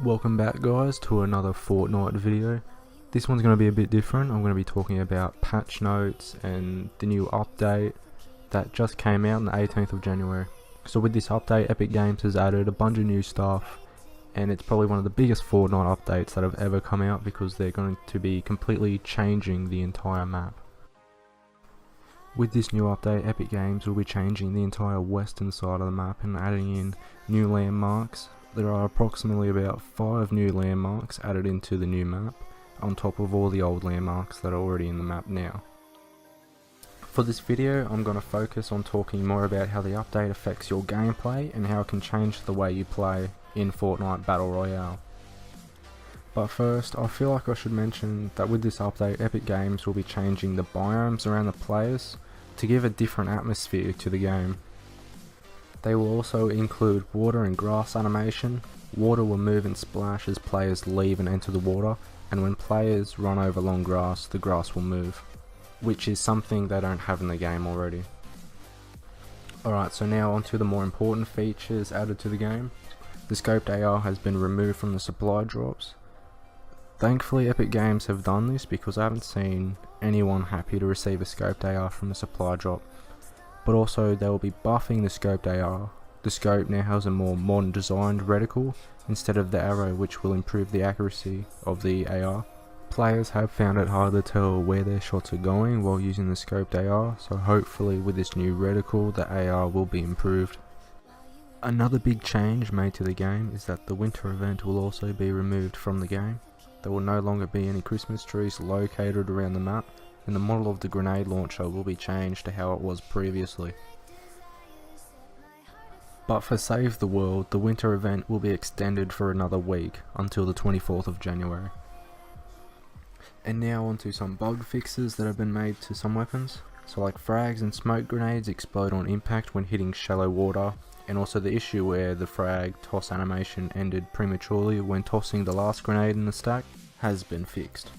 Welcome back guys to another Fortnite video. This one's going to be a bit different. I'm going to be talking about patch notes and the new update that just came out on the 18th of January. So with this update, Epic Games has added a bunch of new stuff, and it's probably one of the biggest Fortnite updates that have ever come out because they're going to be completely changing the entire map. With this new update, Epic Games will be changing the entire western side of the map and adding in new landmarks. There are approximately about 5 new landmarks added into the new map, on top of all the old landmarks that are already in the map now. For this video, I'm going to focus on talking more about how the update affects your gameplay and how it can change the way you play in Fortnite Battle Royale. But first, I feel like I should mention that with this update, Epic Games will be changing the biomes around the players to give a different atmosphere to the game. They will also include water and grass animation. Water will move and splash as players leave and enter the water, and when players run over long grass, the grass will move, which is something they don't have in the game already. Alright, so now onto the more important features added to the game. The scoped AR has been removed from the supply drops. Thankfully Epic Games have done this because I haven't seen anyone happy to receive a scoped AR from a supply drop. But also they will be buffing the scoped AR. The scope now has a more modern designed reticle instead of the arrow, which will improve the accuracy of the AR. Players have found it hard to tell where their shots are going while using the scoped AR, so hopefully with this new reticle the AR will be improved. Another big change made to the game is that the winter event will also be removed from the game. There will no longer be any Christmas trees located around the map, and the model of the grenade launcher will be changed to how it was previously. But for Save the World, the winter event will be extended for another week until the 24th of January. And now onto some bug fixes that have been made to some weapons. So like frags and smoke grenades explode on impact when hitting shallow water, and also the issue where the frag toss animation ended prematurely when tossing the last grenade in the stack has been fixed.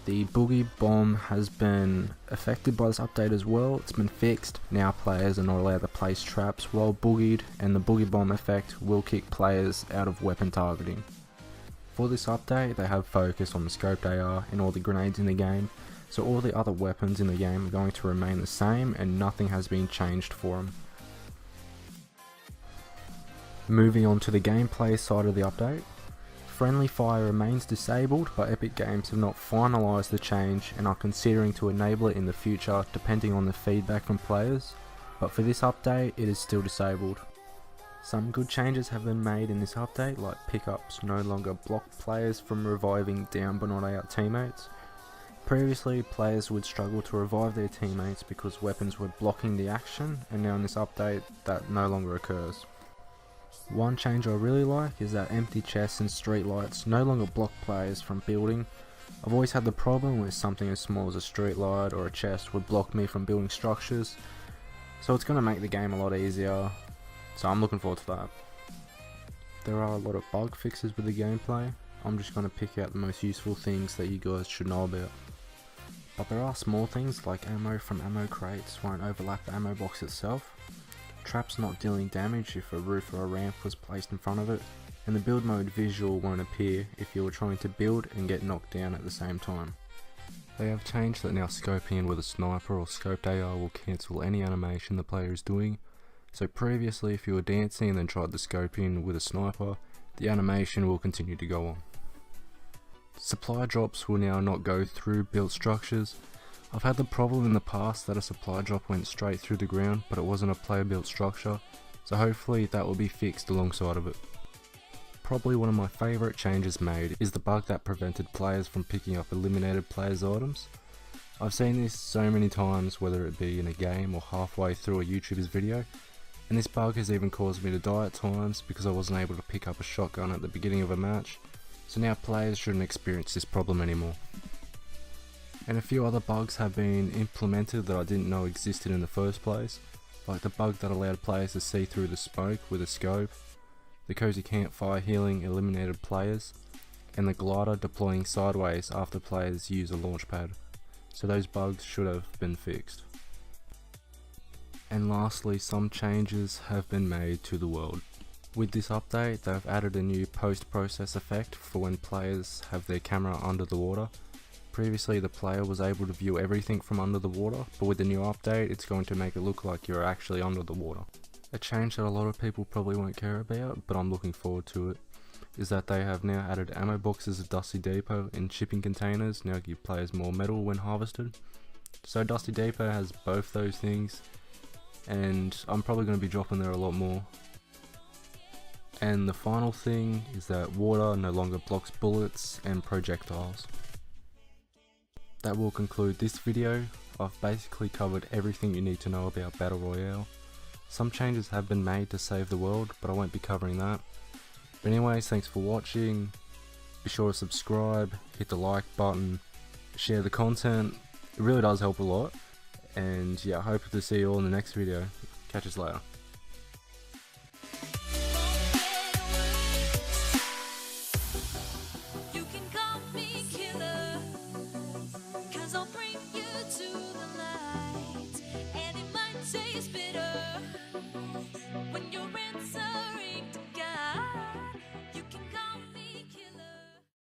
The Boogie Bomb has been affected by this update as well. It's been fixed. Now players are not allowed to place traps while boogied, and the Boogie Bomb effect will kick players out of weapon targeting. For this update, they have focused on the scoped AR and all the grenades in the game, so all the other weapons in the game are going to remain the same and nothing has been changed for them. Moving on to the gameplay side of the update. Friendly fire remains disabled, but Epic Games have not finalised the change and are considering to enable it in the future depending on the feedback from players, but for this update it is still disabled. Some good changes have been made in this update, like pickups no longer block players from reviving down but not out teammates. Previously players would struggle to revive their teammates because weapons were blocking the action, and now in this update that no longer occurs. One change I really like is that empty chests and streetlights no longer block players from building. I've always had the problem where something as small as a streetlight or a chest would block me from building structures, so it's going to make the game a lot easier, so I'm looking forward to that. There are a lot of bug fixes with the gameplay. I'm just going to pick out the most useful things that you guys should know about. But there are small things like ammo from ammo crates won't overlap the ammo box itself. Traps not dealing damage if a roof or a ramp was placed in front of it, and the build mode visual won't appear if you were trying to build and get knocked down at the same time. They have changed that now scoping in with a sniper or scoped AR will cancel any animation the player is doing, so previously if you were dancing and then tried to scope in with a sniper, the animation will continue to go on. Supply drops will now not go through built structures. I've had the problem in the past that a supply drop went straight through the ground, but it wasn't a player built structure, so hopefully that will be fixed alongside of it. Probably one of my favourite changes made is the bug that prevented players from picking up eliminated players' items. I've seen this so many times, whether it be in a game or halfway through a YouTuber's video, and this bug has even caused me to die at times because I wasn't able to pick up a shotgun at the beginning of a match, so now players shouldn't experience this problem anymore. And a few other bugs have been implemented that I didn't know existed in the first place, like the bug that allowed players to see through the smoke with a scope, the cozy campfire healing eliminated players, and the glider deploying sideways after players use a launch pad. So those bugs should have been fixed. And lastly, some changes have been made to the world. With this update, they've added a new post-process effect for when players have their camera under the water. Previously the player was able to view everything from under the water, but with the new update it's going to make it look like you're actually under the water. A change that a lot of people probably won't care about, but I'm looking forward to it, is that they have now added ammo boxes at Dusty Depot and shipping containers now give players more metal when harvested. So Dusty Depot has both those things, and I'm probably going to be dropping there a lot more. And the final thing is that water no longer blocks bullets and projectiles. That will conclude this video. I've basically covered everything you need to know about Battle Royale. Some changes have been made to save the world, but I won't be covering that. But anyways, thanks for watching. Be sure to subscribe, hit the like button, share the content. It really does help a lot. And yeah, I hope to see you all in the next video. Catch us later.